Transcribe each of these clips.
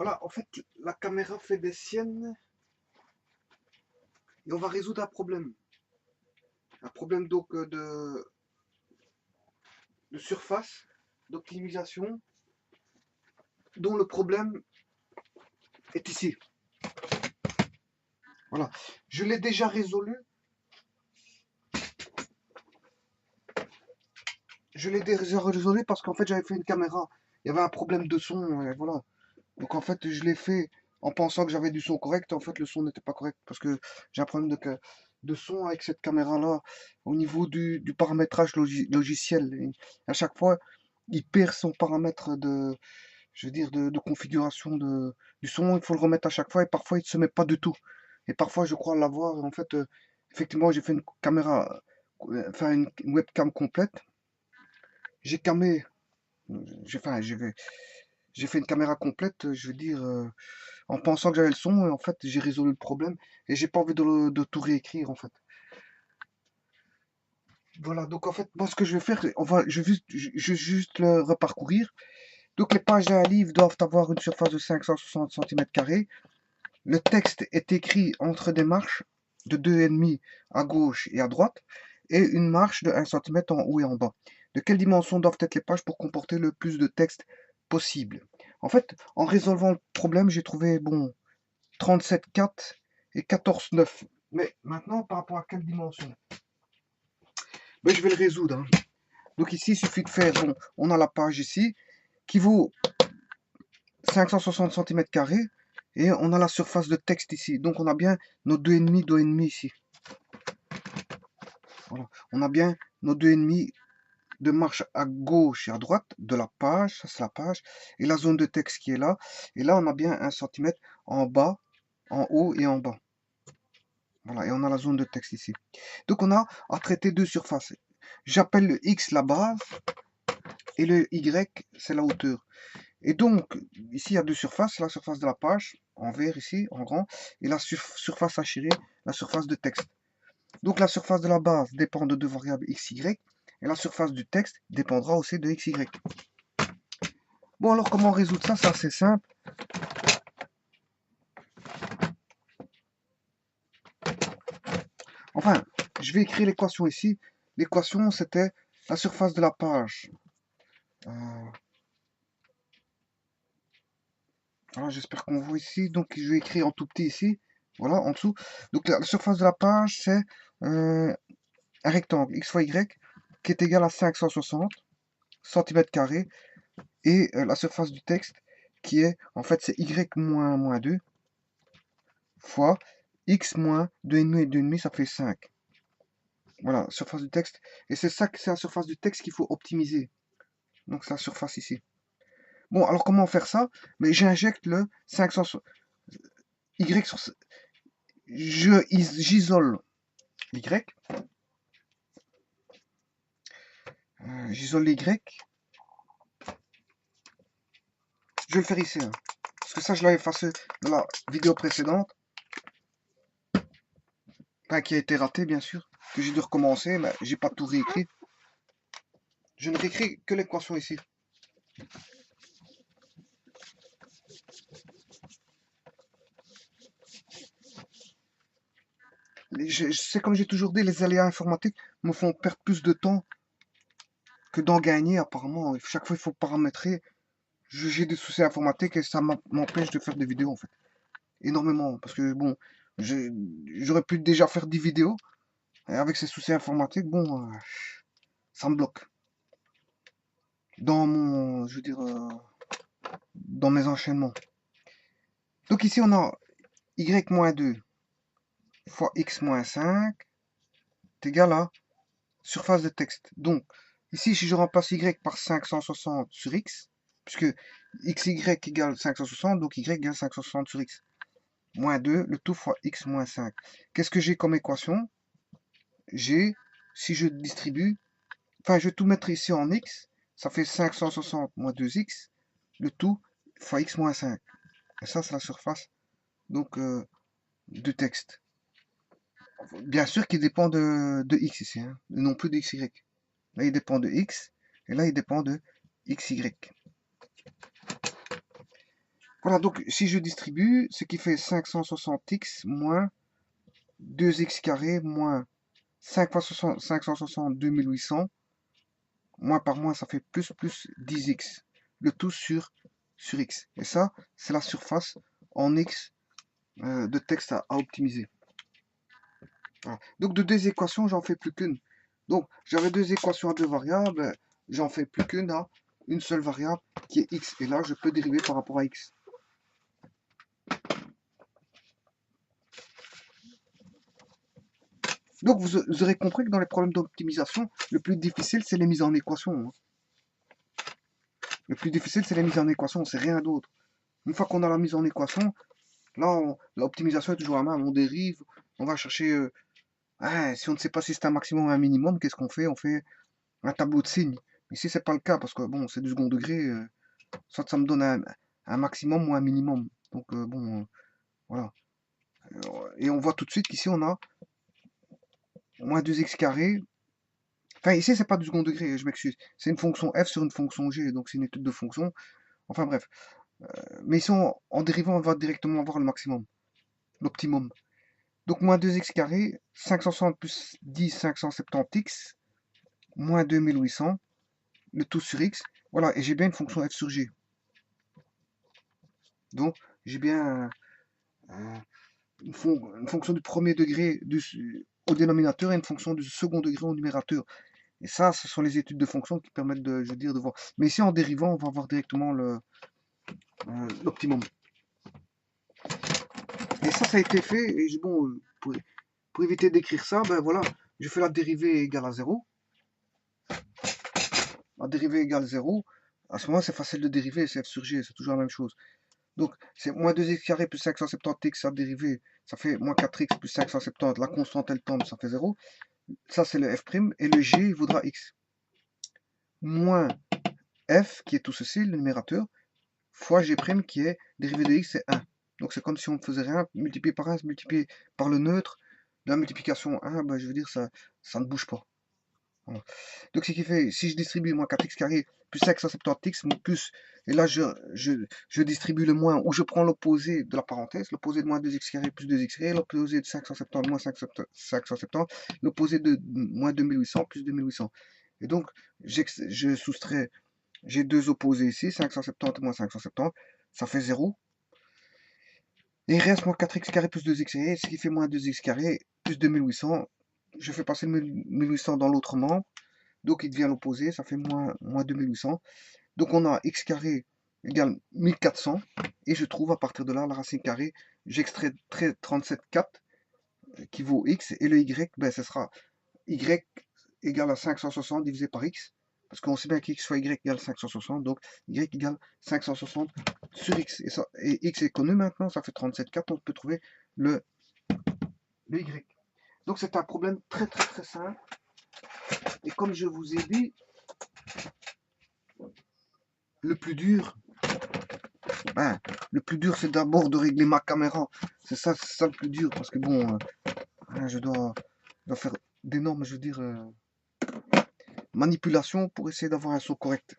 Voilà, en fait, la caméra fait des siennes et on va résoudre un problème. Un problème donc de surface, d'optimisation, dont le problème est ici. Voilà, je l'ai déjà résolu. Je l'ai déjà résolu parce qu'en fait j'avais fait une caméra. Il y avait un problème de son, et voilà. Donc en fait je l'ai fait en pensant que j'avais du son correct. En fait le son n'était pas correct parce que j'ai un problème de son avec cette caméra-là au niveau du paramétrage logiciel. Et à chaque fois, il perd son paramètre je veux dire, de configuration du son. Il faut le remettre à chaque fois et parfois il ne se met pas du tout. Et parfois je crois l'avoir. Et en fait, effectivement, j'ai fait une caméra, enfin une webcam complète. J'ai camé, enfin, j'ai fait une caméra complète, je veux dire, en pensant que j'avais le son, et en fait, j'ai résolu le problème, et j'ai pas envie de tout réécrire, en fait. Voilà, donc en fait, moi, ce que je vais faire, je vais juste le reparcourir. Donc, les pages d'un livre doivent avoir une surface de 560 cm². Le texte est écrit entre des marches de 2,5 à gauche et à droite, et une marche de 1 cm en haut et en bas. De quelle dimension doivent être les pages pour comporter le plus de texte possible? En fait, en résolvant le problème, j'ai trouvé, bon, 37,4 et 14,9. Mais maintenant, par rapport à quelle dimension? Ben, je vais le résoudre, hein. Donc ici, il suffit de faire, bon, on a la page ici, qui vaut 560 cm², et on a la surface de texte ici. Donc on a bien nos 2,5 ici. Voilà. On a bien nos 2,5 de marche à gauche et à droite de la page, ça c'est la page, et la zone de texte qui est là. Et là, on a bien 1 cm en bas, en haut et en bas. Voilà, et on a la zone de texte ici. Donc on a à traiter deux surfaces. J'appelle le X la base, et le Y, c'est la hauteur. Et donc, ici, il y a deux surfaces. La surface de la page, en vert ici, en grand, et la surface à chirer, la surface de texte. Donc, la surface de la base dépend de deux variables x, y, et la surface du texte dépendra aussi de x, y. Bon, alors, comment résoudre ça? C'est assez simple. Enfin, je vais écrire l'équation ici. L'équation, c'était la surface de la page. Voilà, j'espère qu'on voit ici. Donc, je vais écrire en tout petit ici. Voilà, en dessous. Donc, la surface de la page, c'est un rectangle x fois y qui est égal à 560 cm². Et la surface du texte qui est, en fait, c'est y moins 2 fois x moins 2,5 et 2,5, ça fait 5. Voilà, surface du texte. Et c'est ça que c'est la surface du texte qu'il faut optimiser. Donc, c'est la surface ici. Bon, alors comment faire ça? Mais j'injecte le 500 y sur j'isole y, j'isole y. Je vais le faire ici, hein, parce que ça je l'avais effacé dans la vidéo précédente, enfin, qui a été ratée bien sûr, que j'ai dû recommencer, mais j'ai pas tout réécrit. Je ne réécris que l'équation ici. C'est comme j'ai toujours dit, les aléas informatiques me font perdre plus de temps que d'en gagner apparemment. Chaque fois il faut paramétrer. J'ai des soucis informatiques et ça m'empêche de faire des vidéos en fait. Énormément. Parce que bon, j'aurais pu déjà faire des vidéos. Et avec ces soucis informatiques, bon, ça me bloque. Dans mon, je veux dire, dans mes enchaînements. Donc ici on a y-2 fois x-5 est égal à surface de texte. Donc ici si je remplace y par 560 sur x, puisque xy égale 560, donc y égale 560 sur x, moins 2, le tout fois x moins 5. Qu'est-ce que j'ai comme équation? J'ai, si je distribue, enfin je vais tout mettre ici en x, ça fait 560 moins 2x, le tout fois x moins 5. Et ça c'est la surface donc du texte. Bien sûr qu'il dépend de x ici, hein, non plus de xy. Là il dépend de x, et là il dépend de xy. Voilà, donc si je distribue, ce qui fait 560x moins 2x carré moins 5 fois 60, 560, 2800, moins par moins, ça fait plus 10x. Le tout sur x. Et ça, c'est la surface en x de texte à optimiser. Voilà. Donc de deux équations, j'en fais plus qu'une. Donc j'avais deux équations à deux variables, j'en fais plus qu'une à une seule variable qui est x. Et là, je peux dériver par rapport à x. Donc vous aurez compris que dans les problèmes d'optimisation, le plus difficile, c'est les mises en équation. Hein. Le plus difficile, c'est les mises en équation, c'est rien d'autre. Une fois qu'on a la mise en équation, là, l'optimisation est toujours la même. On dérive, on va chercher... si on ne sait pas si c'est un maximum ou un minimum, qu'est-ce qu'on fait? On fait un tableau de signes. Ici, c'est pas le cas, parce que bon, c'est du second degré. Soit ça me donne un maximum ou un minimum. Donc, voilà. Et on voit tout de suite qu'ici, on a moins 2x carré. Enfin, ici, c'est pas du second degré, je m'excuse. C'est une fonction f sur une fonction g, donc c'est une étude de fonction. Enfin, bref. Mais ici, en dérivant, on va directement voir le maximum, l'optimum. Donc, moins 2x carré, 560 plus 10, 570x, moins 2800, le tout sur x. Voilà, et j'ai bien une fonction f sur g. Donc, j'ai bien une fonction du premier degré au dénominateur et une fonction du second degré au numérateur. Et ça, ce sont les études de fonctions qui permettent de, je veux dire, de voir. Mais ici, en dérivant, on va voir directement l'optimum. Et ça a été fait. Et bon, pour éviter d'écrire ça, ben voilà, je fais la dérivée égale à 0. La dérivée égale 0. À ce moment, c'est facile de dériver, c'est f sur g, c'est toujours la même chose. Donc, c'est moins 2x carré plus 570x à dériver, ça fait moins 4x plus 570. La constante, elle tombe, ça fait 0. Ça, c'est le f', et le g, il vaudra x. Moins f, qui est tout ceci, le numérateur, fois g' qui est dérivé de x, c'est 1. Donc c'est comme si on ne faisait rien, multiplié par 1, multiplié par le neutre, de la multiplication 1, ben, je veux dire, ça ne bouge pas. Voilà. Donc ce qui fait, si je distribue moins 4x carré plus 570x, plus, et là je distribue le moins, ou je prends l'opposé de la parenthèse, l'opposé de moins 2x carré plus 2x carré, l'opposé de 570 moins 570, l'opposé de moins 2800 plus 2800. Et donc je soustrais, j'ai deux opposés ici, 570 moins 570, ça fait 0. Et il reste moins 4x carré plus 2x carré, ce qui fait moins 2x carré plus 2800. Je fais passer le 1800 dans l'autre membre. Donc il devient l'opposé, ça fait moins 2800. Donc on a x carré égale 1400. Et je trouve à partir de là la racine carrée. J'extrais 37,4 qui vaut x. Et le y, ben, ce sera y égale à 560 divisé par x. Parce qu'on sait bien qu'x fois y égale 560. Donc y égale 560 sur x. Et x est connu maintenant, ça fait 37,4. On peut trouver le y. Donc c'est un problème très très très simple. Et comme je vous ai dit, le plus dur, le plus dur, c'est d'abord de régler ma caméra. C'est ça le plus dur. Parce que bon, je dois faire d'énormes, je veux dire, manipulations pour essayer d'avoir un son correct.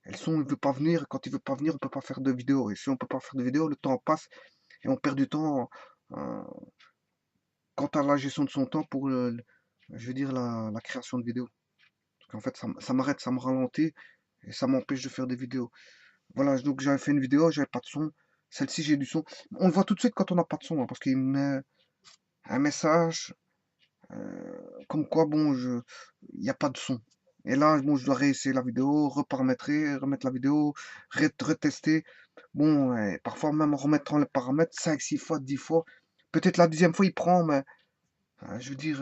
Et le son, il veut pas venir. Quand il veut pas venir, on peut pas faire de vidéo. Et si on peut pas faire de vidéo, le temps passe et on perd du temps quant à la gestion de son temps pour, je veux dire, la création de vidéos. Parce qu'en fait, ça m'arrête, ça me ralentit et ça m'empêche de faire des vidéos. Voilà, donc j'avais fait une vidéo, j'avais pas de son. Celle-ci, j'ai du son. On le voit tout de suite quand on n'a pas de son, hein, parce qu'il met un message comme quoi, bon, il n'y a pas de son. Et là, bon, je dois réessayer la vidéo, reparamétrer, remettre la vidéo, retester. Bon, parfois même en remettant les paramètres 5, 6 fois, 10 fois. Peut-être la 10e fois, il prend, mais je veux dire,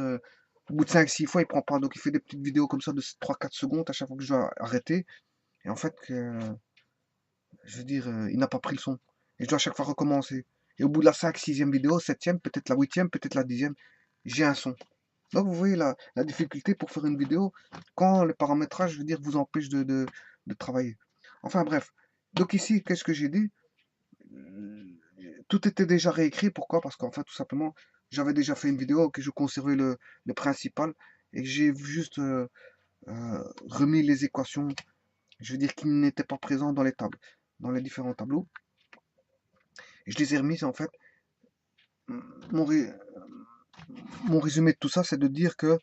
au bout de 5, 6 fois, il prend pas. Donc, il fait des petites vidéos comme ça de 3, 4 secondes à chaque fois que je dois arrêter. Et en fait, je veux dire, il n'a pas pris le son. Et je dois à chaque fois recommencer. Et au bout de la 5, 6e vidéo, 7e, peut-être la 8e, peut-être la 10e, j'ai un son. Donc vous voyez la difficulté pour faire une vidéo quand le paramétrage, je veux dire, vous empêche de travailler. Enfin bref. Donc ici, qu'est-ce que j'ai dit? Tout était déjà réécrit. Pourquoi? Parce qu'en fait, tout simplement, j'avais déjà fait une vidéo que je conservais le principal et que j'ai juste remis les équations, je veux dire, qui n'étaient pas présentes dans les tables, dans les différents tableaux. je les ai remises en fait. Mon, ré- mon résumé de tout ça, c'est de dire que,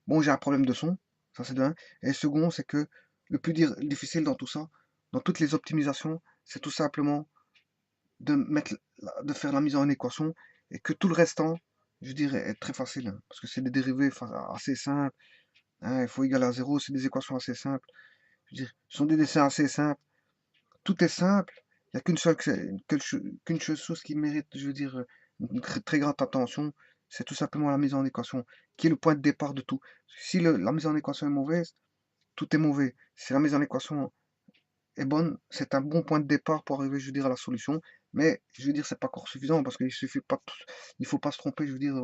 bon, j'ai un problème de son, ça c'est de un. Et second, c'est que le plus difficile dans tout ça, dans toutes les optimisations, c'est tout simplement de faire la mise en équation et que tout le restant, je dirais, est très facile, hein, parce que c'est des dérivés assez simples, hein, il faut égaler à zéro, c'est des équations assez simples, je veux dire, ce sont des dessins assez simples, tout est simple, il n'y a qu'une seule chose qui mérite, je veux dire, une très grande attention, c'est tout simplement la mise en équation, qui est le point de départ de tout. Si la mise en équation est mauvaise, tout est mauvais. Si la mise en équation est bonne, c'est un bon point de départ pour arriver, je veux dire, à la solution. Mais je veux dire, c'est pas encore suffisant parce qu'il suffit pas, il faut pas se tromper, je veux dire,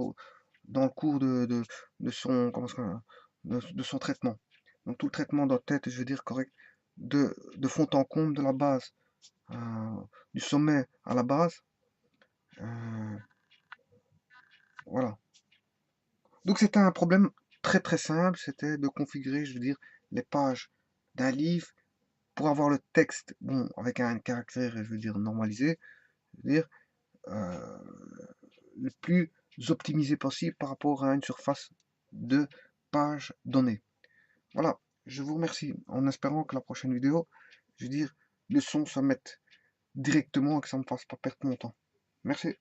dans le cours de son, de son traitement. Donc tout le traitement doit être, je veux dire, correct, de fond en comble, de la base, euh, du sommet à la base. euh, voilà. Donc c'était un problème très simple, c'était de configurer, je veux dire, les pages d'un livre pour avoir le texte, bon, avec un caractère, je veux dire, normalisé, je veux dire, euh, le plus optimisé possible par rapport à une surface de page donnée. Voilà, je vous remercie en espérant que la prochaine vidéo, je veux dire, le son se mette directement et que ça ne me fasse pas perdre mon temps. Merci.